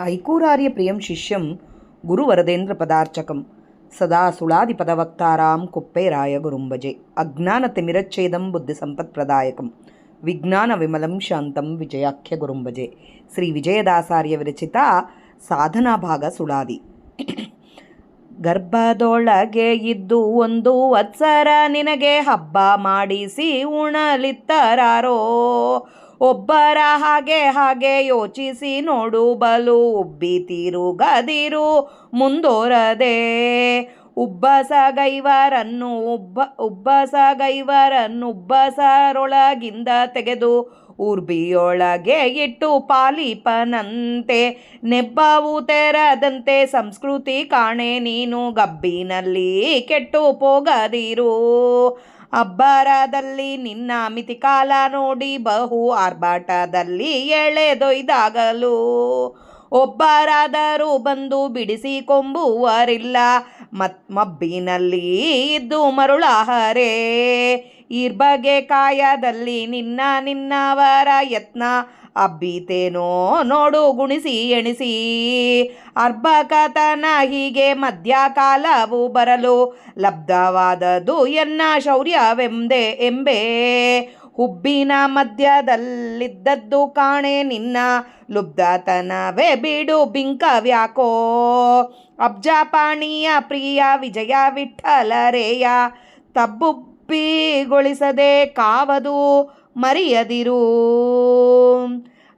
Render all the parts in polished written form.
ಐಕೂರಾರ್ಯಪ್ರಿಯಂ ಶಿಷ್ಯಂ ಗುರುವರದೇಂದ್ರಪದಾರ್ಚಕಂ ಸದಾ ಸುಳಾದಿಪದವಕ್ತಾರಾಂ ಕುಪ್ಪೇರಾಯ ಗುರುಂಭಜೆ. ಅಜ್ಞಾನತಿಮಿರಚ್ಛೇದಂ ಬುದ್ಧಿಸಂಪತ್ಪ್ರದಾಯಕಂ ವಿಜ್ಞಾನ ವಿಮಲಂ ಶಾಂತಂ ವಿಜಯಾಖ್ಯ ಗುರುಂಭಜೆ. ಶ್ರೀ ವಿಜಯದಾಸಾರ್ಯ ವಿರಚಿತ ಸಾಧನಾ ಭಾಗ ಸುಳಾದಿ. ಗರ್ಭದೊಳಗೆ ಇದ್ದು ಒಂದು ವತ್ಸರ ನಿನಗೆ ಹಬ್ಬ ಮಾಡಿಸಿ ಉಣಲಿತ್ತರಾರೋ. ಒಬ್ಬರ ಹಾಗೆ ಹಾಗೆ ಯೋಚಿಸಿ ನೋಡು ಬಲು ಉಬ್ಬಿ ತಿರುಗದಿರು ಮುಂದೋರದೆ. ಉಬ್ಬಸಗೈವರನ್ನು ತೆಗೆದು ಉರ್ಬಿಯೊಳಗೆ ಇಟ್ಟು ಪಾಲಿಪನಂತೆ ನೆಬ್ಬವು ತೆರದಂತೆ ಸಂಸ್ಕೃತಿ ಕಾಣೆ ನೀನು ಗಬ್ಬಿನಲ್ಲಿ ಕೆಟ್ಟು ಹೋಗದಿರು. ಅಬ್ಬರದಲ್ಲಿ ನಿನ್ನ ಮಿತಿಕಾಲ ನೋಡಿ ಬಹು ಆರ್ಭಟದಲ್ಲಿ ಎಳೆದೊಯ್ದಾಗಲು ಒಬ್ಬರಾದರೂ ಬಂದು ಬಿಡಿಸಿಕೊಂಬುವರಿಲ್ಲ. ಮಬ್ಬಿನಲ್ಲಿ ಇದ್ದು ಮರುಳಾಹರೆ ಇರ್ಬಗೆ ಕಾಯದಲ್ಲಿ ನಿನ್ನವರ ಯತ್ನ ಅಬ್ಬಿತೇನೋ ನೋಡು ಗುಣಿಸಿ ಎಣಿಸಿ. ಅರ್ಭಕತನ ಹೀಗೆ ಮಧ್ಯಕಾಲವು ಬರಲು ಲಬ್ಧವಾದದು ಎನ್ನ ಶೌರ್ಯವೆಂಬೆ. ಹುಬ್ಬಿನ ಮಧ್ಯದಲ್ಲಿದ್ದದ್ದು ಕಾಣೆ ನಿನ್ನ ಲುಬ್ಧತನವೇ ಬಿಡು ಬಿಂಕವ್ಯಾಕೋ. ಅಬ್ಜಪಾಣಿಯ ಪ್ರಿಯ ವಿಜಯ ವಿಠಲರೇಯ ತಬ್ಬುಬ್ಬಿಗೊಳಿಸದೆ ಕಾವದು ಮರೆಯದಿರು.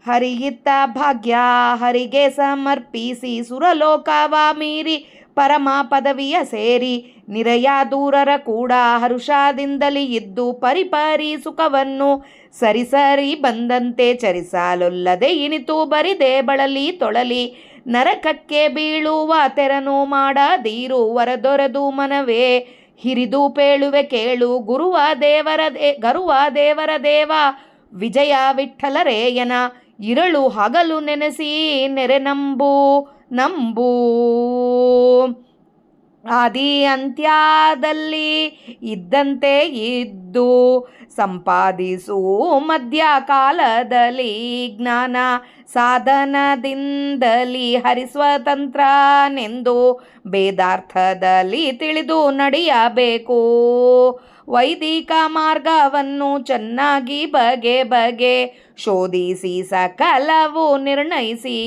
ಹರಿಯಿತ್ತ ಭಾಗ್ಯ ಹರಿಗೆ ಸಮರ್ಪಿಸಿ ಸುರಲೋಕವ ಮೀರಿ ಪರಮ ಪದವಿಯ ಸೇರಿ ನಿರಯ ದೂರರ ಕೂಡ ಹರುಷದಿಂದಲೇ ಇದ್ದು ಪರಿಪರಿ ಸುಖವನ್ನು ಸರಿಸರಿ ಬಂದಂತೆ ಚರಿಸಲೊಲ್ಲದೆ ಇನಿತು ಬರಿದೆ ಬಳಲಿ ತೊಳಲಿ ನರಕಕ್ಕೆ ಬೀಳುವ ತೆರನು ಮಾಡದೀರು. ವರದೊರೆದು ಮನವೇ ಹಿರಿದು ಪೇಳುವೆ ಕೇಳು ಗುರುವ ದೇವರ ದೇವ ವಿಜಯ ವಿಠಲರೇಯನ ಇರಳು ಹಗಲು ನೆನೆಸಿ ನೆರೆ ನಂಬು. ಆದಿ ಅಂತ್ಯದಲ್ಲಿ ಇದ್ದಂತೆ ಇದ್ದು ಸಂಪಾದಿಸು ಮಧ್ಯಕಾಲದಲ್ಲಿ ಜ್ಞಾನ ಸಾಧನದಿಂದಲಿ ಹರಿಸ್ವತಂತ್ರನೆಂದು ಭೇದಾರ್ಥದಲ್ಲಿ ತಿಳಿದು ನಡೆಯಬೇಕು. ವೈದಿಕ ಮಾರ್ಗವನ್ನು ಚೆನ್ನಾಗಿ ಬಗೆ ಶೋಧಿಸಿ ಸಕಲವು ನಿರ್ಣಯಿಸಿ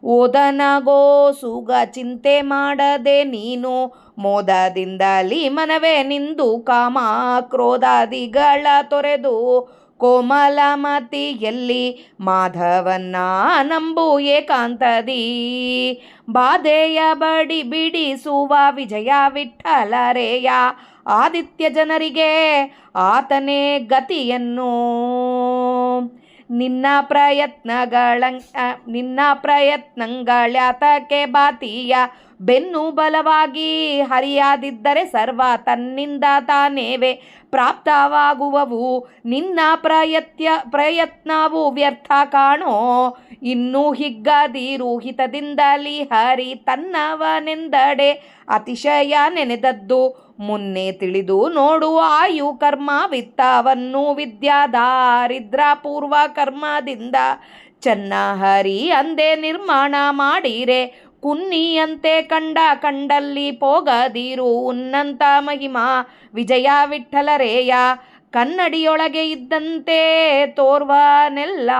ಓದನಗೋ ಸುಗ ಚಿಂತೆ ಮಾಡದೆ ನೀನು ಮೋದದಿಂದಲಿ ಮನವೇ ನಿಂದು ಕಾಮ ಕ್ರೋಧಾದಿಗಳ ತೊರೆದು ಕೋಮಲಮತಿಯಲ್ಲಿ ಮಾಧವನ್ನ ನಂಬು ಏಕಾಂತದಿ. ಬಾಧೆಯ ಬಡಿ ಬಿಡಿಸುವ ವಿಜಯ ವಿಠಲರೇಯ ಆದಿತ್ಯ ಜನರಿಗೆ ಆತನೇ ಗತಿಯನ್ನು. ನಿನ್ನ ಪ್ರಯತ್ನಗಳ್ಯಾತಕ್ಕೆ ಬಾತಿಯ ಬೆನ್ನು ಬಲವಾಗಿ ಹರಿಯಾದಿದ್ದರೆ ಸರ್ವ ತನ್ನಿಂದ ತಾನೇವೆ ಪ್ರಾಪ್ತವಾಗುವವು. ನಿನ್ನ ಪ್ರಯತ್ನವು ವ್ಯರ್ಥ ಕಾಣೋ. ಇನ್ನೂ ಹಿಗ್ಗದಿರು ಹಿತದಿಂದಲಿ ಹರಿ ತನ್ನವನೆಂದಡೆ ಅತಿಶಯ ನೆನೆದದ್ದು ಮುನ್ನೆ ತಿಳಿದು ನೋಡು. ಆಯು ಕರ್ಮ ವಿತ್ತವನ್ನು ವಿದ್ಯಾದಾರಿದ್ರ ಪೂರ್ವ ಕರ್ಮದಿಂದ ಚೆನ್ನ ಹರಿ ಅಂದೇ ನಿರ್ಮಾಣ ಮಾಡಿರೆ ಕುನ್ನಿಯಂತೆ ಕಂಡಲ್ಲಿ ಪೋಗದಿರು. ಉನ್ನತ ಮಹಿಮಾ ವಿಜಯ ವಿಠಲರೇಯ ಕನ್ನಡಿಯೊಳಗೆ ಇದ್ದಂತೆ ತೋರ್ವನೆಲ್ಲ.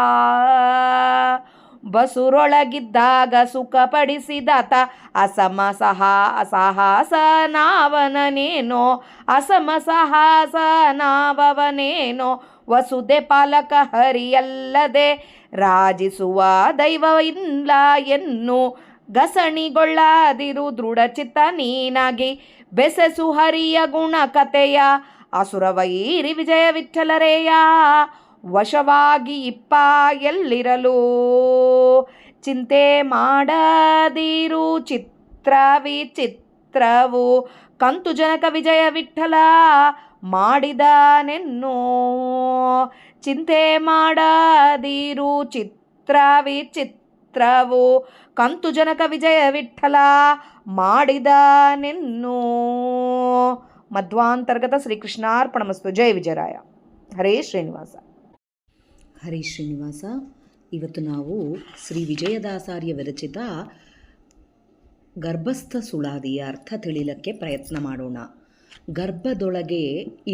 ಬಸುರೊಳಗಿದ್ದಾಗ ಸುಖಪಡಿಸಿದಾತ ಅಸಮಸಾಹಸನಾವನೇನೋ ವಸುದೆ ಪಾಲಕ ಹರಿಯಲ್ಲದೆ ರಾಜಿಸುವ ದೈವ ಇಲ್ಲ ಎನ್ನು. ಘಸಣಿಗೊಳ್ಳದಿರು ದೃಢಚಿತ್ತ ನೀನಾಗಿ ಬೆಸೆಸು ಹರಿಯ ಗುಣ ಕಥೆಯ ಅಸುರವೈರಿ ವಿಜಯ ವಿಠಲರೇಯ ವಶವಾಗಿ ಎಲ್ಲಿರಲು. ಚಿಂತೆ ಮಾಡದಿರು ಚಿತ್ರವು ಕಂತು ಜನಕ ವಿಜಯ ವಿಠಲ ಮಾಡಿದನೆನ್ನು. ಚಿಂತೆ ಮಾಡದಿರು ಚಿತ್ರವು ಕಂತು ಜನಕ ವಿಜಯ ವಿಠಲ ಮಾಡಿದನೆನ್ನು. ಮಧ್ವಾಂತರ್ಗತ ಶ್ರೀಕೃಷ್ಣಾರ್ಪಣಮಸ್ತು. ಜಯ ವಿಜಯರಾಯ. ಹರೇ ಶ್ರೀನಿವಾಸ. ಹರೇ ಶ್ರೀನಿವಾಸ. ಇವತ್ತು ನಾವು ಶ್ರೀ ವಿಜಯದಾಸಾರ್ಯ ವಿರಚಿತ ಗರ್ಭಸ್ಥ ಸುಳಾದಿಯ ಅರ್ಥ ತಿಳಿಲಕ್ಕೆ ಪ್ರಯತ್ನ ಮಾಡೋಣ. ಗರ್ಭದೊಳಗೆ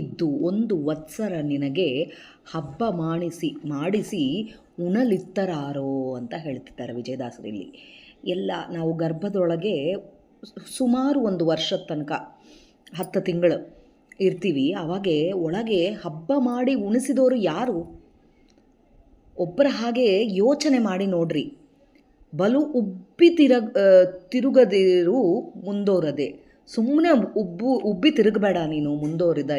ಇದ್ದು 1 ವತ್ಸರ ನಿನಗೆ ಹಬ್ಬ ಮಾಡಿಸಿ ಉಣಲಿತ್ತರಾರೋ ಅಂತ ಹೇಳ್ತಿದ್ದಾರೆ ವಿಜಯದಾಸರಲ್ಲಿ. ಎಲ್ಲ ನಾವು ಗರ್ಭದೊಳಗೆ ಸುಮಾರು 1 ವರ್ಷದ ತನಕ 10 ತಿಂಗಳು ಇರ್ತೀವಿ. ಆವಾಗೆ ಒಳಗೆ ಹಬ್ಬ ಮಾಡಿ ಉಣಿಸಿದವರು ಯಾರು? ಒಬ್ಬರ ಹಾಗೆ ಯೋಚನೆ ಮಾಡಿ ನೋಡ್ರಿ. ಬಲು ಉಬ್ಬಿ ತಿರುಗದಿರು ಮುಂದೋರದೆ. ಸುಮ್ಮನೆ ಉಬ್ಬಿ ತಿರುಗಬೇಡ ನೀನು ಮುಂದೋರಿದೆ.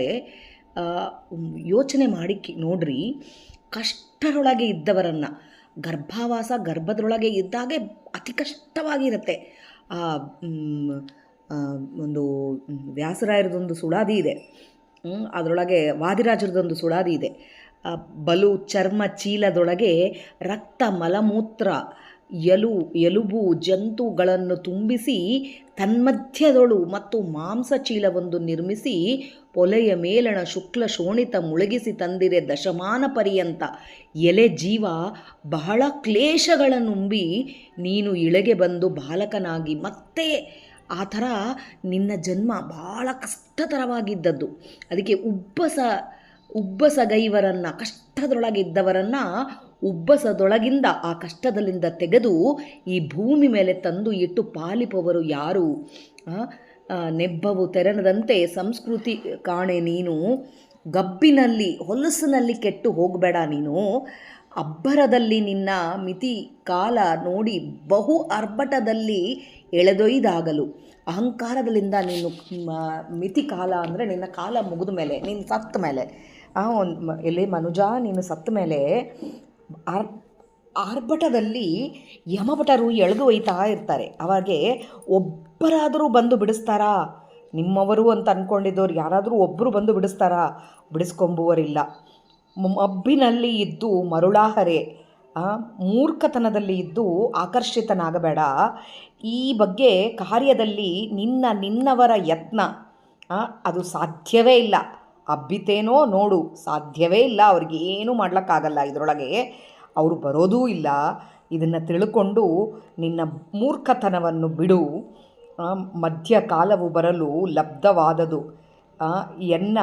ಯೋಚನೆ ಮಾಡಿ ನೋಡ್ರಿ. ಕಷ್ಟರೊಳಗೆ ಇದ್ದವರನ್ನು, ಗರ್ಭಾವಾಸ ಗರ್ಭದೊಳಗೆ ಇದ್ದಾಗೆ ಅತಿ ಕಷ್ಟವಾಗಿರುತ್ತೆ. ಒಂದು ವ್ಯಾಸರಾಯರದೊಂದು ಸುಳಾದಿ ಇದೆ, ಅದರೊಳಗೆ ವಾದಿರಾಜರದೊಂದು ಸುಳಾದಿ ಇದೆ. ಬಲು ಚರ್ಮ ಚೀಲದೊಳಗೆ ರಕ್ತ ಮಲಮೂತ್ರ ಎಲುಬು ಜಂತುಗಳನ್ನು ತುಂಬಿಸಿ ತನ್ಮಧ್ಯದೊಳು ಮತ್ತು ಮಾಂಸ ಚೀಲವೊಂದು ನಿರ್ಮಿಸಿ ಪೊಲೆಯ ಮೇಲಣ ಶುಕ್ಲ ಶೋಣಿತ ಮುಳುಗಿಸಿ ತಂದಿರೆ ದಶಮಾನ ಪರ್ಯಂತ ಎಲೆ ಜೀವ ಬಹಳ ಕ್ಲೇಶಗಳನ್ನುಂಬಿ ನೀನು ಇಳೆಗೆ ಬಂದು ಬಾಲಕನಾಗಿ ಮತ್ತೆ ಆ ಥರ ನಿನ್ನ ಜನ್ಮ ಭಾಳ ಕಷ್ಟತರವಾಗಿದ್ದದ್ದು. ಅದಕ್ಕೆ ಉಬ್ಬಸಗೈವರನ್ನು, ಕಷ್ಟದೊಳಗಿದ್ದವರನ್ನು ಉಬ್ಬಸದೊಳಗಿಂದ ಆ ಕಷ್ಟದಲ್ಲಿಂದ ತೆಗೆದು ಈ ಭೂಮಿ ಮೇಲೆ ತಂದು ಇಟ್ಟು ಪಾಲಿಪವರು ಯಾರು? ನೆಬ್ಬವು ತೆರನದಂತೆ ಸಂಸ್ಕೃತಿ ಕಾಣೆ ನೀನು. ಗಬ್ಬಿನಲ್ಲಿ ಹೊಲಸಿನಲ್ಲಿ ಕೆಟ್ಟು ಹೋಗಬೇಡ ನೀನು. ಅಬ್ಬರದಲ್ಲಿ ನಿನ್ನ ಮಿತಿ ಕಾಲ ನೋಡಿ ಬಹು ಅರ್ಭಟದಲ್ಲಿ ಎಳೆದೊಯ್ದಾಗಲು. ಅಹಂಕಾರದಲ್ಲಿಂದ ನೀನು ಮಿತಿ ಕಾಲ ಅಂದರೆ ನಿನ್ನ ಕಾಲ ಮುಗಿದ ಮೇಲೆ, ನೀನು ಸತ್ತ ಮೇಲೆ, ಎಲ್ಲಿ ಮನುಜ ನೀನು ಸತ್ತ ಮೇಲೆ ಆರ್ಭಟದಲ್ಲಿ ಯಮಭಟರು ಎಳೆದು ಒಯ್ತಾ ಇರ್ತಾರೆ. ಅವಾಗೆ ಒಬ್ಬರಾದರೂ ಬಂದು ಬಿಡಿಸ್ತಾರಾ? ನಿಮ್ಮವರು ಅಂತ ಅಂದ್ಕೊಂಡಿದ್ದವ್ರು ಯಾರಾದರೂ ಒಬ್ಬರು ಬಂದು ಬಿಡಿಸ್ತಾರಾ? ಬಿಡಿಸ್ಕೊಂಬುವರಿಲ್ಲ. ಮಬ್ಬಿನಲ್ಲಿ ಇದ್ದು ಮರುಳಾಹರೆ, ಮೂರ್ಖತನದಲ್ಲಿ ಇದ್ದು ಆಕರ್ಷಿತನಾಗಬೇಡ. ಈ ಬಗ್ಗೆ ಕಾರ್ಯದಲ್ಲಿ ನಿನ್ನವರ ಯತ್ನ ಅದು ಸಾಧ್ಯವೇ ಇಲ್ಲ. ಅಬ್ಬಿತೇನೋ ನೋಡು, ಸಾಧ್ಯವೇ ಇಲ್ಲ. ಅವ್ರಿಗೆ ಏನೂ ಮಾಡ್ಲಿಕ್ಕಾಗಲ್ಲ. ಇದರೊಳಗೆ ಅವರು ಬರೋದೂ ಇಲ್ಲ. ಇದನ್ನು ತಿಳ್ಕೊಂಡು ನಿನ್ನ ಮೂರ್ಖತನವನ್ನು ಬಿಡು. ಮಧ್ಯಕಾಲವು ಬರಲು ಲಬ್ಧವಾದದು ಎನ್ನ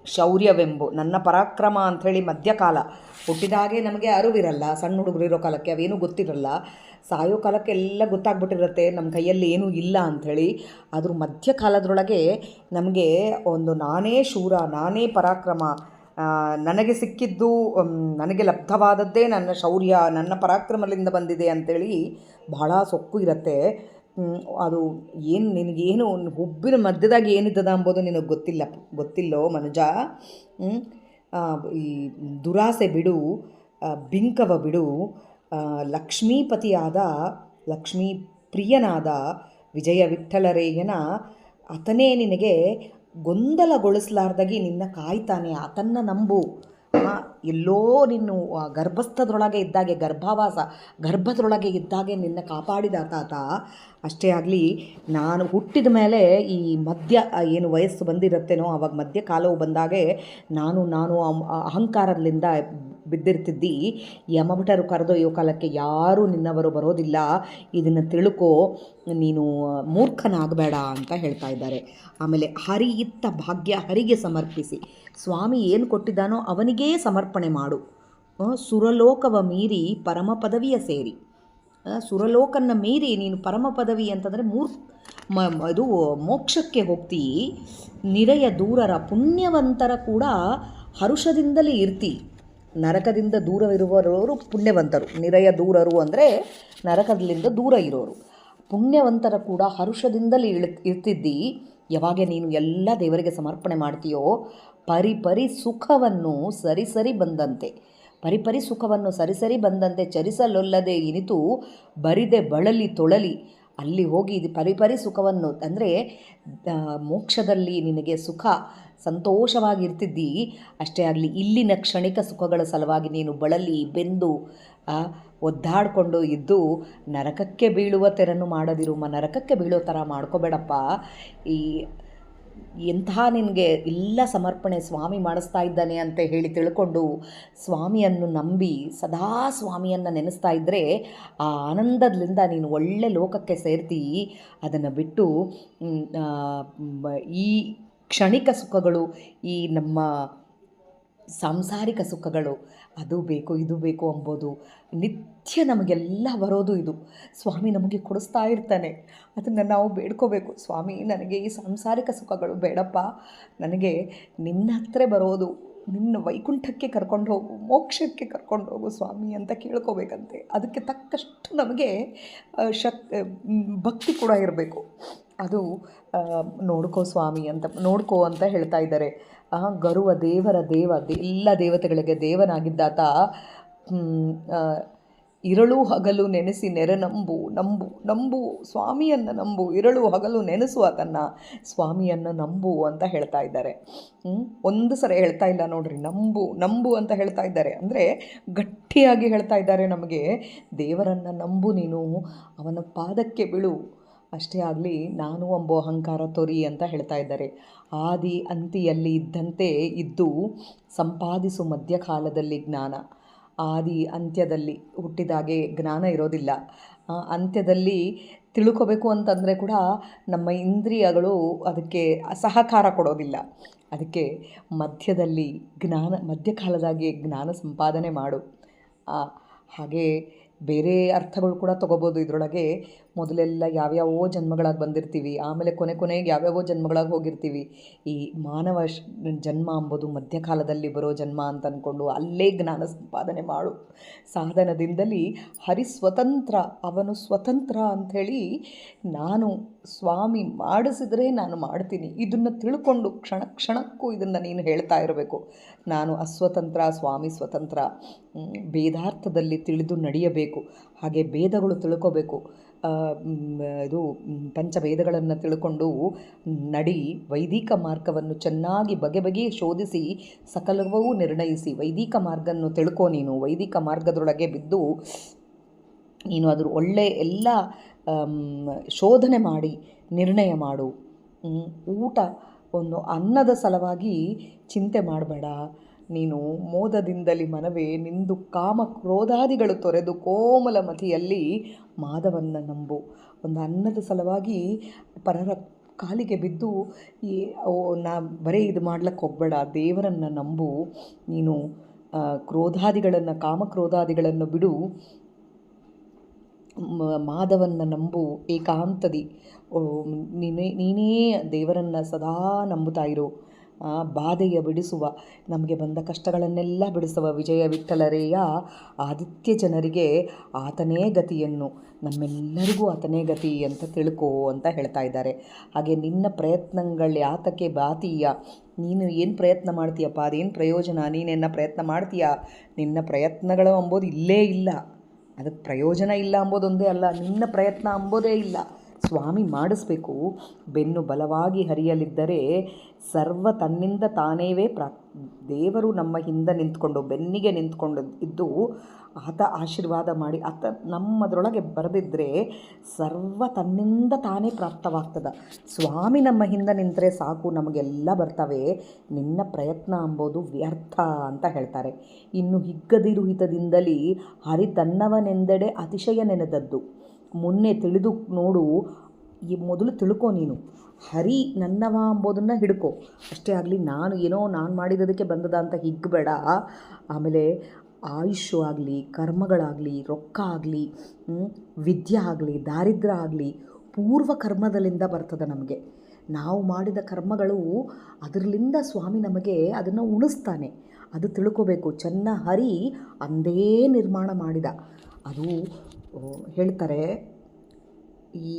ಶೌರ್ಯವೆಂಬು. ನನ್ನ ಪರಾಕ್ರಮ ಅಂಥೇಳಿ ಮಧ್ಯಕಾಲ. ಹುಟ್ಟಿದಾಗೆ ನಮಗೆ ಅರಿವಿರಲ್ಲ. ಸಣ್ಣ ಹುಡುಗರು ಇರೋ ಕಾಲಕ್ಕೆ ಅವೇನೂ ಗೊತ್ತಿರಲ್ಲ. ಸಾಯೋ ಕಾಲಕ್ಕೆ ಎಲ್ಲ ಗೊತ್ತಾಗ್ಬಿಟ್ಟಿರುತ್ತೆ ನಮ್ಮ ಕೈಯಲ್ಲಿ ಏನೂ ಇಲ್ಲ ಅಂಥೇಳಿ. ಆದರೂ ಮಧ್ಯಕಾಲದೊಳಗೆ ನಮಗೆ ಒಂದು ನಾನೇ ಶೂರ, ನಾನೇ ಪರಾಕ್ರಮ, ನನಗೆ ಸಿಕ್ಕಿದ್ದು, ನನಗೆ ಲಬ್ಧವಾದದ್ದೇ ನನ್ನ ಶೌರ್ಯ, ನನ್ನ ಪರಾಕ್ರಮದಿಂದ ಬಂದಿದೆ ಅಂಥೇಳಿ ಭಾಳ ಸೊಕ್ಕು ಇರುತ್ತೆ. ಅದು ಏನು ನಿನಗೇನು ಹುಬ್ಬಿನ ಮಧ್ಯದಾಗ ಏನಿದ್ದದ ಅಂಬೋದು ನಿನಗೆ ಗೊತ್ತಿಲ್ಲೋ ಮನುಜ. ಈ ದುರಾಸೆ ಬಿಡು, ಬಿಂಕವ ಬಿಡು. ಲಕ್ಷ್ಮೀ ಪ್ರಿಯನಾದ ವಿಜಯ ವಿಠ್ಠಲರೇಯನ ಆತನೇ ನಿನಗೆ ಗೊಂದಲಗೊಳಿಸಲಾರ್ದಾಗಿ ನಿನ್ನ ಕಾಯ್ತಾನೆ. ಆತನ್ನ ನಂಬು. ಎಲ್ಲೋ ನೀನು ಗರ್ಭಸ್ಥದೊಳಗೆ ಇದ್ದಾಗೆ, ಗರ್ಭದೊಳಗೆ ಇದ್ದಾಗೆ ನಿನ್ನ ಕಾಪಾಡಿದ ಆತ. ಅಷ್ಟೇ ಆಗಲಿ, ನಾನು ಹುಟ್ಟಿದ ಮೇಲೆ ಈ ಮಧ್ಯ ಏನು ವಯಸ್ಸು ಬಂದಿರುತ್ತೇನೋ ಆವಾಗ ಮಧ್ಯ ಕಾಲವು ಬಂದಾಗೆ ನಾನು ಅಹಂಕಾರದಿಂದ ಬಿದ್ದಿರ್ತಿದ್ದಿ. ಯಮಭಟರು ಕರೆದೊಯ್ಯೋ ಕಾಲಕ್ಕೆ ಯಾರೂ ನಿನ್ನವರು ಬರೋದಿಲ್ಲ. ಇದನ್ನು ತಿಳ್ಕೋ, ನೀನು ಮೂರ್ಖನಾಗಬೇಡ ಅಂತ ಹೇಳ್ತಾ ಇದ್ದಾರೆ. ಆಮೇಲೆ ಹರಿ ಇತ್ತ ಭಾಗ್ಯ ಹರಿಗೆ ಸಮರ್ಪಿಸಿ. ಸ್ವಾಮಿ ಏನು ಕೊಟ್ಟಿದ್ದಾನೋ ಅವನಿಗೇ ಸಮರ್ಪಣೆ ಮಾಡು. ಸುರಲೋಕವ ಮೀರಿ ಪರಮ ಪದವಿಯ ಸೇರಿ. ಸುರಲೋಕನ ಮೀರಿ ನೀನು ಪರಮ ಪದವಿ ಅಂತಂದರೆ ಇದು ಮೋಕ್ಷಕ್ಕೆ ಹೋಗ್ತಿ. ನಿರೆಯ ದೂರರ ಪುಣ್ಯವಂತರ ಕೂಡ ಹರುಷದಿಂದಲೇ ಇರ್ತಿ. ನರಕದಿಂದ ದೂರವಿರುವವರು ಪುಣ್ಯವಂತರು. ನಿರೆಯ ದೂರರು ಅಂದರೆ ನರಕದಿಂದ ದೂರ ಇರೋರು. ಪುಣ್ಯವಂತರ ಕೂಡ ಹರುಷದಿಂದಲೇ ಇರ್ತಿದ್ದಿ. ಯಾವಾಗ ನೀನು ಎಲ್ಲ ದೇವರಿಗೆ ಸಮರ್ಪಣೆ ಮಾಡ್ತೀಯೋ ಪರಿಪರಿ ಸುಖವನ್ನು ಸರಿಸರಿ ಬಂದಂತೆ ಚರಿಸಲೊಲ್ಲದೆ ಇನಿತು ಬರಿದೆ ಬಳಲಿ ತೊಳಲಿ. ಅಲ್ಲಿ ಹೋಗಿ ಇದು ಪರಿಪರಿ ಸುಖವನ್ನು ಅಂದರೆ ಮೋಕ್ಷದಲ್ಲಿ ನಿನಗೆ ಸುಖ ಸಂತೋಷವಾಗಿರ್ತಿದ್ದಿ. ಅಷ್ಟೇ ಆಗಲಿ, ಇಲ್ಲಿನ ಕ್ಷಣಿಕ ಸುಖಗಳ ಸಲುವಾಗಿ ನೀನು ಬಳಲಿ ಬೆಂದು ಒದ್ದಾಡಿಕೊಂಡು ಇದ್ದು ನರಕಕ್ಕೆ ಬೀಳುವ ತೆರನ್ನು ಮಾಡದಿರು. ನರಕಕ್ಕೆ ಬೀಳೋ ಥರ ಮಾಡ್ಕೋಬೇಡಪ್ಪ. ಈ ಎಂತಹ ನಿನಗೆ ಎಲ್ಲ ಸಮರ್ಪಣೆ ಸ್ವಾಮಿ ಮಾಡಿಸ್ತಾ ಇದ್ದಾನೆ ಅಂತ ಹೇಳಿ ತಿಳ್ಕೊಂಡು ಸ್ವಾಮಿಯನ್ನು ನಂಬಿ ಸದಾ ಸ್ವಾಮಿಯನ್ನು ನೆನೆಸ್ತಾ ಇದ್ದರೆ ಆ ಆನಂದದಿಂದ ನೀನು ಒಳ್ಳೆ ಲೋಕಕ್ಕೆ ಸೇರ್ತಿ. ಅದನ್ನು ಬಿಟ್ಟು ಈ ಕ್ಷಣಿಕ ಸುಖಗಳು, ಈ ನಮ್ಮ ಸಾಂಸಾರಿಕ ಸುಖಗಳು, ಅದು ಬೇಕು ಇದು ಬೇಕು ಅಂಬೋದು ನಿತ್ಯ ನಮಗೆಲ್ಲ ಬರೋದು ಇದು ಸ್ವಾಮಿ ನಮಗೆ ಕೊಡಿಸ್ತಾ ಇರ್ತಾನೆ. ಅದನ್ನು ನಾವು ಬೇಡ್ಕೋಬೇಕು, ಸ್ವಾಮಿ ನನಗೆ ಈ ಸಾಂಸಾರಿಕ ಸುಖಗಳು ಬೇಡಪ್ಪ, ನನಗೆ ನಿನ್ನ ಹತ್ರ ಬರೋದು, ನಿನ್ನ ವೈಕುಂಠಕ್ಕೆ ಕರ್ಕೊಂಡು ಹೋಗು, ಮೋಕ್ಷಕ್ಕೆ ಕರ್ಕೊಂಡು ಹೋಗು ಸ್ವಾಮಿ ಅಂತ ಕೇಳ್ಕೋಬೇಕಂತೆ. ಅದಕ್ಕೆ ತಕ್ಕಷ್ಟು ನಮಗೆ ಭಕ್ತಿ ಕೂಡ ಇರಬೇಕು. ಅದು ನೋಡ್ಕೋ ಸ್ವಾಮಿ ನೋಡ್ಕೋ ಅಂತ ಹೇಳ್ತಾ ಇದ್ದಾರೆ. ಗರುವ ದೇವರ ಎಲ್ಲ ದೇವತೆಗಳಿಗೆ ದೇವನಾಗಿದ್ದಾತ ಇರಳು ಹಗಲು ನೆನೆಸಿ ನೆರೆ ನಂಬು ನಂಬು ನಂಬು ಸ್ವಾಮಿಯನ್ನು ನಂಬು, ಇರಳು ಹಗಲು ನೆನೆಸು ಆತನ್ನು, ಸ್ವಾಮಿಯನ್ನು ನಂಬು ಅಂತ ಹೇಳ್ತಾ ಇದ್ದಾರೆ. ಒಂದು ಸರಿ ಹೇಳ್ತಾ ಇಲ್ಲ ನೋಡ್ರಿ, ನಂಬು ನಂಬು ಅಂತ ಹೇಳ್ತಾ ಇದ್ದಾರೆ. ಅಂದರೆ ಗಟ್ಟಿಯಾಗಿ ಹೇಳ್ತಾ ಇದ್ದಾರೆ ನಮಗೆ, ದೇವರನ್ನು ನಂಬು, ನೀನು ಅವನ ಪಾದಕ್ಕೆ ಬೀಳು, ಅಷ್ಟೇ ಆಗಲಿ, ನಾನು ಎಂಬೋ ಅಹಂಕಾರ ತೊರಿ ಅಂತ ಹೇಳ್ತಾ ಇದ್ದಾರೆ. ಆದಿ ಅಂತಿಯಲ್ಲಿ ಇದ್ದಂತೆ ಇದ್ದು ಸಂಪಾದಿಸು ಮಧ್ಯಕಾಲದಲ್ಲಿ ಜ್ಞಾನ. ಆದಿ ಅಂತ್ಯದಲ್ಲಿ ಹುಟ್ಟಿದಾಗೆ ಜ್ಞಾನ ಇರೋದಿಲ್ಲ. ಅಂತ್ಯದಲ್ಲಿ ತಿಳ್ಕೋಬೇಕು ಅಂತಂದರೆ ಕೂಡ ನಮ್ಮ ಇಂದ್ರಿಯಗಳು ಅದಕ್ಕೆ ಸಹಕಾರ ಕೊಡೋದಿಲ್ಲ. ಅದಕ್ಕೆ ಮಧ್ಯಕಾಲದಾಗಿ ಜ್ಞಾನ ಸಂಪಾದನೆ ಮಾಡು. ಹಾಗೆ ಬೇರೆ ಅರ್ಥಗಳು ಕೂಡ ತೊಗೋಬೋದು ಇದರೊಳಗೆ. ಮೊದಲೆಲ್ಲ ಯಾವ್ಯಾವೋ ಜನ್ಮಗಳಾಗಿ ಬಂದಿರ್ತೀವಿ, ಆಮೇಲೆ ಕೊನೆಗೆ ಯಾವ್ಯಾವೋ ಜನ್ಮಗಳಾಗಿ ಹೋಗಿರ್ತೀವಿ. ಈ ಮಾನವ ಜನ್ಮ ಅಂಬೋದು ಮಧ್ಯಕಾಲದಲ್ಲಿ ಬರೋ ಜನ್ಮ ಅಂತ ಅಂದ್ಕೊಂಡು ಅಲ್ಲೇ ಜ್ಞಾನ ಸಂಪಾದನೆ ಮಾಡು. ಸಾಧನದಿಂದಲೇ ಹರಿ ಸ್ವತಂತ್ರ, ಅವನು ಸ್ವತಂತ್ರ ಅಂಥೇಳಿ ನಾನು ಸ್ವಾಮಿ ಮಾಡಿಸಿದರೆ ನಾನು ಮಾಡ್ತೀನಿ. ಇದನ್ನು ತಿಳ್ಕೊಂಡು ಕ್ಷಣ ಕ್ಷಣಕ್ಕೂ ಇದನ್ನು ನೀನು ಹೇಳ್ತಾ ಇರಬೇಕು. ನಾನು ಅಸ್ವತಂತ್ರ, ಸ್ವಾಮಿ ಸ್ವತಂತ್ರ. ಭೇದಾರ್ಥದಲ್ಲಿ ತಿಳಿದು ನಡೆಯಬೇಕು. ಹಾಗೆ ಭೇದಗಳು ತಿಳ್ಕೋಬೇಕು. ಇದು ಪಂಚಭೇದಗಳನ್ನು ತಿಳ್ಕೊಂಡು ನಡಿ. ವೈದಿಕ ಮಾರ್ಗವನ್ನು ಚೆನ್ನಾಗಿ ಬಗೆ ಶೋಧಿಸಿ ಸಕಲವೂ ನಿರ್ಣಯಿಸಿ. ವೈದಿಕ ಮಾರ್ಗವನ್ನು ತಿಳ್ಕೊ. ನೀನು ವೈದಿಕ ಮಾರ್ಗದೊಳಗೆ ಬಿದ್ದು ನೀನು ಅದ್ರ ಒಳ್ಳೆ ಎಲ್ಲ ಶೋಧನೆ ಮಾಡಿ ನಿರ್ಣಯ ಮಾಡು. ಊಟ ಒಂದು ಅನ್ನದ ಸಲುವಾಗಿ ಚಿಂತೆ ಮಾಡಬೇಡ. ನೀನು ಮೋದದಿಂದಲಿ ಮನವೇ ನಿಂದು ಕಾಮ ಕ್ರೋಧಾದಿಗಳು ತೊರೆದು ಕೋಮಲ ಮತಿಯಲ್ಲಿ ಮಾಧವನ್ನು ನಂಬು. ಒಂದು ಅನ್ನದ ಸಲುವಾಗಿ ಪರರ ಕಾಲಿಗೆ ಬಿದ್ದು ನಾ ಬರೀ ಇದು ಮಾಡ್ಲಿಕ್ಕೆ ಹೋಗಬೇಡ, ದೇವರನ್ನು ನಂಬು. ನೀನು ಕಾಮಕ್ರೋಧಾದಿಗಳನ್ನು ಬಿಡು, ಮಾಧವನ್ನು ನಂಬು ಏಕಾಂತದಿ. ನೀನೇ ದೇವರನ್ನು ಸದಾ ನಂಬುತ್ತಾ ಇರು. ಬಾಧೆಯ ಬಿಡಿಸುವ, ನಮಗೆ ಬಂದ ಕಷ್ಟಗಳನ್ನೆಲ್ಲ ಬಿಡಿಸುವ ವಿಜಯ ವಿಠ್ಠಲರೇಯ ಆದಿತ್ಯ ಜನರಿಗೆ ಆತನೇ ಗತಿಯನ್ನು, ನಮ್ಮೆಲ್ಲರಿಗೂ ಆತನೇ ಗತಿ ಅಂತ ತಿಳ್ಕೋ ಅಂತ ಹೇಳ್ತಾ ಇದ್ದಾರೆ. ಹಾಗೆ ನಿನ್ನ ಪ್ರಯತ್ನಗಳು ಯಾತಕ್ಕೆ ಬಾತೀಯ, ನೀನು ಏನು ಪ್ರಯತ್ನ ಮಾಡ್ತೀಯಪ್ಪ, ಅದೇನು ಪ್ರಯೋಜನ, ನೀನೇನು ಪ್ರಯತ್ನ ಮಾಡ್ತೀಯ, ನಿನ್ನ ಪ್ರಯತ್ನಗಳು ಅಂಬೋದು ಇಲ್ಲೇ ಇಲ್ಲ. ಅದಕ್ಕೆ ಪ್ರಯೋಜನ ಇಲ್ಲ ಅಂಬೋದೊಂದೇ ಅಲ್ಲ, ನಿನ್ನ ಪ್ರಯತ್ನ ಅಂಬೋದೇ ಇಲ್ಲ. ಸ್ವಾಮಿ ಮಾಡಿಸ್ಬೇಕು. ಬೆನ್ನು ಬಲವಾಗಿ ಹರಿಯಲಿದ್ದರೆ ಸರ್ವ ತನ್ನಿಂದ ತಾನೇವೇ ದೇವರು ನಮ್ಮ ಹಿಂದೆ ನಿಂತ್ಕೊಂಡು ಬೆನ್ನಿಗೆ ನಿಂತ್ಕೊಂಡು ಇದ್ದು ಆತ ಆಶೀರ್ವಾದ ಮಾಡಿ ಆತ ನಮ್ಮದರೊಳಗೆ ಬರೆದಿದ್ದರೆ ಸರ್ವ ತನ್ನಿಂದ ತಾನೇ ಪ್ರಾಪ್ತವಾಗ್ತದೆ. ಸ್ವಾಮಿ ನಮ್ಮ ಹಿಂದೆ ನಿಂತರೆ ಸಾಕು, ನಮಗೆಲ್ಲ ಬರ್ತವೆ. ನಿನ್ನ ಪ್ರಯತ್ನ ಅಂಬೋದು ವ್ಯರ್ಥ ಅಂತ ಹೇಳ್ತಾರೆ. ಇನ್ನು ಹಿಗ್ಗದಿರು ಹಿತದಿಂದಲೇ ಹರಿ ತನ್ನವನೆಂದೆಡೆ ಅತಿಶಯ ನೆನೆದದ್ದು. ಮುನ್ನೆ ತಿಳಿದು ನೋಡು, ಈ ಮೊದಲು ತಿಳ್ಕೊ. ನೀನು ಹರಿ ನನ್ನವ ಅಂಬೋದನ್ನು ಹಿಡ್ಕೊ. ಅಷ್ಟೇ ಆಗಲಿ, ನಾನು ಮಾಡಿದ್ದಕ್ಕೆ ಬಂದದ ಅಂತ ಹಿಗ್ಗಬೇಡ. ಆಮೇಲೆ ಆಯುಷ್ಯ ಆಗಲಿ, ಕರ್ಮಗಳಾಗಲಿ, ರೊಕ್ಕ ಆಗಲಿ, ವಿದ್ಯೆ ಆಗಲಿ, ದಾರಿದ್ರ್ಯ ಆಗಲಿ ಪೂರ್ವ ಕರ್ಮದಲ್ಲಿಂದ ಬರ್ತದೆ. ನಮಗೆ ನಾವು ಮಾಡಿದ ಕರ್ಮಗಳು ಅದರಲ್ಲಿಂದ ಸ್ವಾಮಿ ನಮಗೆ ಅದನ್ನು ಉಣಿಸ್ತಾನೆ. ಅದು ತಿಳ್ಕೋಬೇಕು. ಚೆನ್ನ ಹರಿ ಅಂದೇ ನಿರ್ಮಾಣ ಮಾಡಿದ. ಅದು ಹೇಳ್ತಾರೆ, ಈ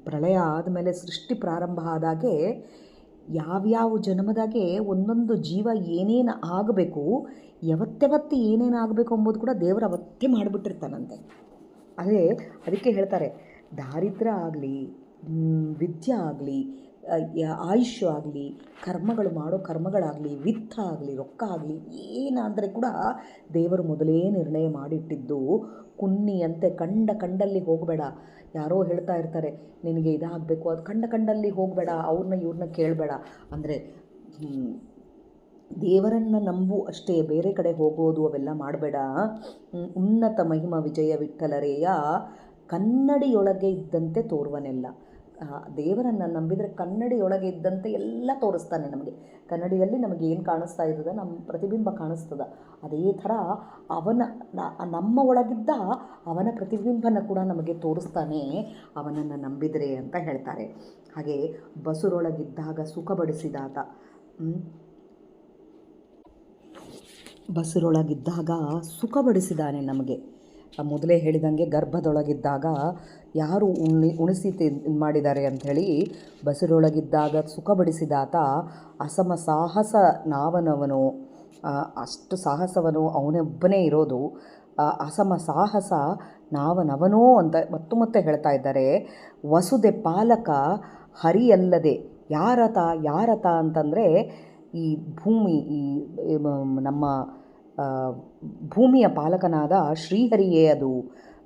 ಪ್ರಳಯ ಆದಮೇಲೆ ಸೃಷ್ಟಿ ಪ್ರಾರಂಭ ಆದಾಗೆ ಯಾವ್ಯಾವ ಜನ್ಮದಾಗೆ ಒಂದೊಂದು ಜೀವ ಏನೇನು ಆಗಬೇಕು, ಯಾವತ್ತೆವತ್ತು ಏನೇನು ಆಗಬೇಕು ಅಂಬೋದು ಕೂಡ ದೇವರು ಅವತ್ತೇ ಮಾಡಿಬಿಟ್ಟಿರ್ತಾನಂತೆ. ಅದಕ್ಕೆ ಹೇಳ್ತಾರೆ, ದಾರಿದ್ರ್ಯ ಆಗಲಿ, ವಿದ್ಯೆ ಆಗಲಿ, ಆಯುಷ್ಯ ಆಗಲಿ, ಕರ್ಮಗಳು ಮಾಡೋ ಕರ್ಮಗಳಾಗಲಿ, ವಿತ್ತ ಆಗಲಿ, ರೊಕ್ಕ ಆಗಲಿ ಏನಾದರೆ ಕೂಡ ದೇವರು ಮೊದಲೇ ನಿರ್ಣಯ ಮಾಡಿಟ್ಟಿದ್ದು. ಕುನ್ನಿಯಂತೆ ಕಂಡಲ್ಲಿ ಹೋಗಬೇಡ. ಯಾರೋ ಹೇಳ್ತಾ ಇರ್ತಾರೆ ನಿನಗೆ ಇದಾಗಬೇಕು, ಅದು ಕಂಡಲ್ಲಿ ಹೋಗಬೇಡ, ಅವ್ರನ್ನ ಇವ್ರನ್ನ ಕೇಳಬೇಡ ಅಂದರೆ ದೇವರನ್ನು ನಂಬು ಅಷ್ಟೇ, ಬೇರೆ ಕಡೆ ಹೋಗೋದು ಅವೆಲ್ಲ ಮಾಡಬೇಡ. ಉನ್ನತ ಮಹಿಮ ವಿಜಯ ವಿಠ್ಠಲರೇಯ ಕನ್ನಡಿಯೊಳಗೆ ಇದ್ದಂತೆ ತೋರುವನೆಲ್ಲ. ದೇವರನ್ನು ನಂಬಿದರೆ ಕನ್ನಡಿಯೊಳಗೆ ಇದ್ದಂತೆ ಎಲ್ಲ ತೋರಿಸ್ತಾನೆ ನಮಗೆ. ಕನ್ನಡಿಯಲ್ಲಿ ನಮಗೆ ಏನು ಕಾಣಿಸ್ತಾ ಇರ್ತದೆ, ನಮ್ಮ ಪ್ರತಿಬಿಂಬ ಕಾಣಿಸ್ತದ. ಅದೇ ಥರ ನಮ್ಮ ಒಳಗಿದ್ದ ಅವನ ಪ್ರತಿಬಿಂಬನ ಕೂಡ ನಮಗೆ ತೋರಿಸ್ತಾನೆ ಅವನನ್ನು ನಂಬಿದರೆ ಅಂತ ಹೇಳ್ತಾರೆ. ಹಾಗೆ ಬಸುರೊಳಗಿದ್ದಾಗ ಸುಖಪಡಿಸಿದಾತ, ಬಸುರೊಳಗಿದ್ದಾಗ ಸುಖಪಡಿಸಿದಾನೆ ನಮಗೆ. ಮೊದಲೇ ಹೇಳಿದಂಗೆ ಗರ್ಭದೊಳಗಿದ್ದಾಗ ಯಾರು ಉಣಿಸಿ ಮಾಡಿದ್ದಾರೆ ಅಂಥೇಳಿ ಬಸುರೊಳಗಿದ್ದಾಗ ಸುಖಪಡಿಸಿದಾತ ಅಸಮ ಸಾಹಸ ನಾವನವನು, ಅಷ್ಟು ಸಾಹಸವನು ಅವನೊಬ್ಬನೇ ಇರೋದು. ಅಸಮ ಸಾಹಸ ನಾವನವನೋ ಅಂತ ಮತ್ತೆ ಹೇಳ್ತಾ ಇದ್ದಾರೆ. ವಸುದೆ ಪಾಲಕ ಹರಿಯಲ್ಲದೆ ಯಾರತ ಅಂತಂದರೆ ಈ ಭೂಮಿ, ಈ ನಮ್ಮ ಭೂಮಿಯ ಪಾಲಕನಾದ ಶ್ರೀಹರಿಯೇ ಅದು.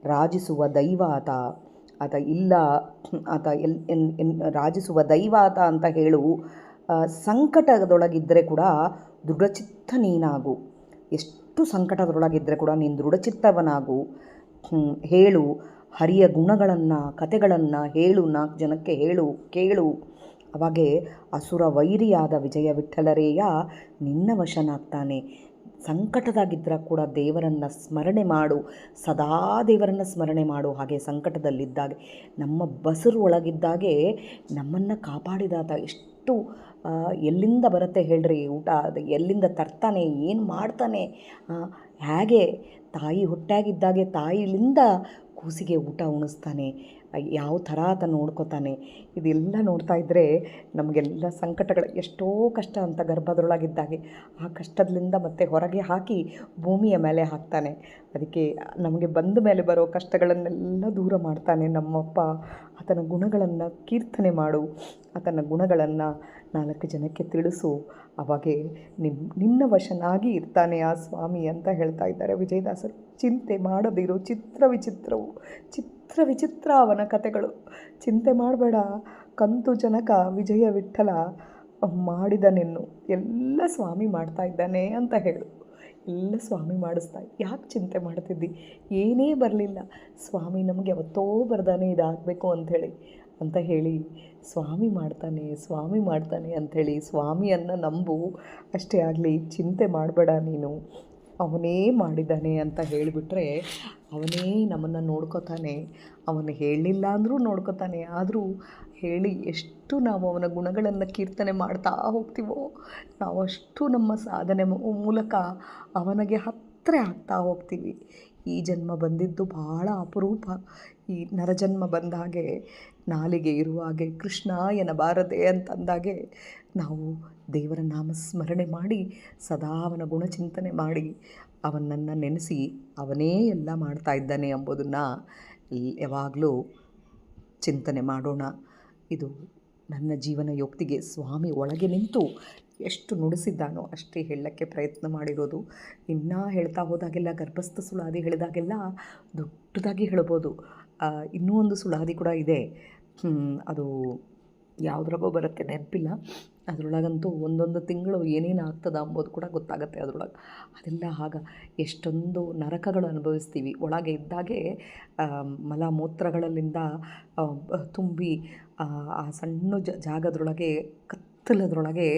ರಾಜಿಸುವ ದೈವ ಆತ ಇಲ್ಲ, ಆತ ರಾಜಿಸುವ ದೈವ ಅಂತ ಹೇಳು. ಸಂಕಟದೊಳಗಿದ್ದರೆ ಕೂಡ ದೃಢಚಿತ್ತ ನೀನಾಗು. ಎಷ್ಟು ಸಂಕಟದೊಳಗಿದ್ದರೆ ಕೂಡ ನೀನು ದೃಢಚಿತ್ತವನಾಗು. ಹೇಳು ಹರಿಯ ಗುಣಗಳನ್ನು, ಕತೆಗಳನ್ನು ಹೇಳು, 4 ಜನಕ್ಕೆ ಹೇಳು, ಕೇಳು. ಅವಾಗೆ ಅಸುರ ವೈರಿಯಾದ ವಿಜಯ ವಿಠ್ಠಲರೇಯ ನಿನ್ನ ವಶನಾಗ್ತಾನೆ. ಸಂಕಟದಾಗಿದ್ದರೆ ಕೂಡ ದೇವರನ್ನು ಸ್ಮರಣೆ ಮಾಡು, ಸದಾ ದೇವರನ್ನು ಸ್ಮರಣೆ ಮಾಡು. ಹಾಗೆ ಸಂಕಟದಲ್ಲಿದ್ದಾಗ ನಮ್ಮ ಬಸರು ಒಳಗಿದ್ದಾಗೆ ನಮ್ಮನ್ನು ಕಾಪಾಡಿದಾತ. ಎಷ್ಟು ಎಲ್ಲಿಂದ ಬರುತ್ತೆ ಹೇಳ್ರಿ ಊಟ, ಅದು ಎಲ್ಲಿಂದ ತರ್ತಾನೆ, ಏನು ಮಾಡ್ತಾನೆ, ಹೇಗೆ ತಾಯಿ ಹೊಟ್ಟೆಯಾಗಿದ್ದಾಗೆ ತಾಯಿಲಿಂದ ಕೂಸಿಗೆ ಊಟ ಉಣಿಸ್ತಾನೆ, ಯಾವ ಥರ ಆತ ನೋಡ್ಕೋತಾನೆ. ಇದೆಲ್ಲ ನೋಡ್ತಾ ಇದ್ದರೆ ನಮಗೆಲ್ಲ ಸಂಕಟಗಳು ಎಷ್ಟೋ ಕಷ್ಟ ಅಂತ ಗರ್ಭದೊಳಗಿದ್ದಾಗೆ ಆ ಕಷ್ಟದಿಂದ ಮತ್ತೆ ಹೊರಗೆ ಹಾಕಿ ಭೂಮಿಯ ಮೇಲೆ ಹಾಕ್ತಾನೆ. ಅದಕ್ಕೆ ನಮಗೆ ಬಂದ ಮೇಲೆ ಬರೋ ಕಷ್ಟಗಳನ್ನೆಲ್ಲ ದೂರ ಮಾಡ್ತಾನೆ ನಮ್ಮಪ್ಪ. ಆತನ ಗುಣಗಳನ್ನು ಕೀರ್ತನೆ ಮಾಡು, ಆತನ ಗುಣಗಳನ್ನು 4 ಜನಕ್ಕೆ ತಿಳಿಸು. ಅವಾಗೆ ನಿನ್ನ ವಶನಾಗಿ ಇರ್ತಾನೆ ಆ ಸ್ವಾಮಿ ಅಂತ ಹೇಳ್ತಾ ಇದ್ದಾರೆ ವಿಜಯದಾಸರು. ಚಿಂತೆ ಮಾಡದಿರು ಚಿತ್ರ ವಿಚಿತ್ರ ಅವನ ಕಥೆಗಳು. ಚಿಂತೆ ಮಾಡಬೇಡ, ಕಂತು ಜನಕ ವಿಜಯ ವಿಠ್ಠಲ ಮಾಡಿದನೆನ್ನು ಎಲ್ಲ ಸ್ವಾಮಿ ಮಾಡ್ತಾ ಇದ್ದಾನೆ ಅಂತ ಹೇಳು. ಎಲ್ಲ ಸ್ವಾಮಿ ಮಾಡಿಸ್ತಾ, ಯಾಕೆ ಚಿಂತೆ ಮಾಡ್ತಿದ್ದಿ? ಏನೇ ಬರಲಿಲ್ಲ, ಸ್ವಾಮಿ ನಮಗೆ ಯಾವತ್ತೋ ಬರ್ದಾನೆ ಇದಾಗಬೇಕು ಅಂತ ಹೇಳಿ ಸ್ವಾಮಿ ಮಾಡ್ತಾನೆ ಅಂಥೇಳಿ ಸ್ವಾಮಿಯನ್ನು ನಂಬು. ಅಷ್ಟೇ ಆಗಲಿ, ಚಿಂತೆ ಮಾಡಬೇಡ ನೀನು, ಅವನೇ ಮಾಡಿದ್ದಾನೆ ಅಂತ ಹೇಳಿಬಿಟ್ರೆ ಅವನೇ ನಮ್ಮನ್ನು ನೋಡ್ಕೋತಾನೆ. ಅವನು ಹೇಳಲಿಲ್ಲ ಅಂದರೂ ನೋಡ್ಕೋತಾನೆ. ಆದರೂ ಹೇಳಿ ಎಷ್ಟು ನಾವು ಅವನ ಗುಣಗಳನ್ನು ಕೀರ್ತನೆ ಮಾಡ್ತಾ ಹೋಗ್ತೀವೋ ನಾವು ಅಷ್ಟು ನಮ್ಮ ಸಾಧನೆ ಮೂಲಕ ಅವನಿಗೆ ಹತ್ತಿರ ಆಗ್ತಾ ಹೋಗ್ತೀವಿ. ಈ ಜನ್ಮ ಬಂದಿದ್ದು ಭಾಳ ಅಪರೂಪ. ಈ ನರಜನ್ಮ ಬಂದ ಹಾಗೆ, ನಾಲಿಗೆ ಇರುವ ಹಾಗೆ ಕೃಷ್ಣ ಎನ್ನಬಾರದೆ ಅಂತಂದಾಗೆ ನಾವು ದೇವರ ನಾಮಸ್ಮರಣೆ ಮಾಡಿ ಸದಾ ಅವನ ಗುಣಚಿಂತನೆ ಮಾಡಿ ಅವನನ್ನು ನೆನೆಸಿ ಅವನೇ ಎಲ್ಲ ಮಾಡ್ತಾ ಇದ್ದಾನೆ ಎಂಬುದನ್ನು ಯಾವಾಗಲೂ ಚಿಂತನೆ ಮಾಡೋಣ. ಇದು ನನ್ನ ಜೀವನ ಯೋಕ್ತಿಗೆ ಸ್ವಾಮಿ ಒಳಗೆ ನಿಂತು ಎಷ್ಟು ನುಡಿಸಿದ್ದಾನೋ ಅಷ್ಟೇ ಹೇಳಕ್ಕೆ ಪ್ರಯತ್ನ ಮಾಡಿರೋದು. ಇನ್ನೂ ಹೇಳ್ತಾ ಹೋದಾಗೆಲ್ಲ ಗರ್ಭಸ್ಥ ಸುಳಾದಿ ಹೇಳಿದಾಗೆಲ್ಲ ದೊಡ್ಡದಾಗಿ ಹೇಳ್ಬೋದು. ಇನ್ನೂ ಒಂದು ಸುಳಾದಿ ಕೂಡ ಇದೆ, ಅದು ಯಾವುದ್ರಾಗೋ ಬರುತ್ತೆ, ನೆನಪಿಲ್ಲ. ಅದರೊಳಗಂತೂ ಒಂದೊಂದು ತಿಂಗಳು ಏನೇನು ಆಗ್ತದೆ ಅಂಬೋದು ಕೂಡ ಗೊತ್ತಾಗುತ್ತೆ ಅದರೊಳಗೆ. ಅದೆಲ್ಲ ಎಷ್ಟೊಂದು ನರಕಗಳು ಅನುಭವಿಸ್ತೀವಿ ಒಳಗೆ ಇದ್ದಾಗೆ. ಮಲ ಮೂತ್ರಗಳಲ್ಲಿಂದ ತುಂಬಿ ಆ ಸಣ್ಣ ಜಾಗದೊಳಗೆ ಕತ್ತಲದ್ರೊಳಗೆ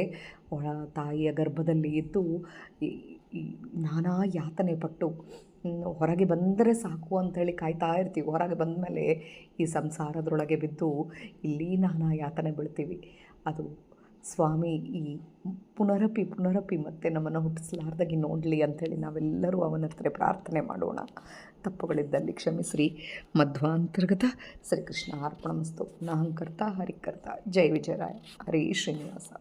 ತಾಯಿಯ ಗರ್ಭದಲ್ಲಿ ಇದ್ದು ನಾನಾ ಯಾತನೆ ಪಟ್ಟು ಹೊರಗೆ ಬಂದರೆ ಸಾಕು ಅಂಥೇಳಿ ಕಾಯ್ತಾ ಇರ್ತೀವಿ. ಹೊರಗೆ ಬಂದ ಮೇಲೆ ಈ ಸಂಸಾರದೊಳಗೆ ಬಿದ್ದು ಇಲ್ಲಿ ನಾನಾ ಯಾತನೆ ಬೀಳ್ತೀವಿ. ಅದು ಸ್ವಾಮಿ ಈ ಪುನರಪಿ ಮತ್ತೆ ನಮ್ಮನ್ನು ಹುಟ್ಟಿಸಲಾರ್ದಾಗಿ ನೋಡಲಿ ಅಂಥೇಳಿ ನಾವೆಲ್ಲರೂ ಅವನ ಹತ್ರ ಪ್ರಾರ್ಥನೆ ಮಾಡೋಣ. ತಪ್ಪುಗಳಿದ್ದಲ್ಲಿ ಕ್ಷಮಿಸ್ರಿ. ಮಧ್ವಾಂತರ್ಗತ ಶ್ರೀಕೃಷ್ಣ ಅರ್ಪಣಮಸ್ತು. ನಾಹಂಕರ್ತ ಹರಿಕರ್ತ. ಜೈ ವಿಜಯರಾಯ. ಹರಿ ಶ್ರೀನಿವಾಸ.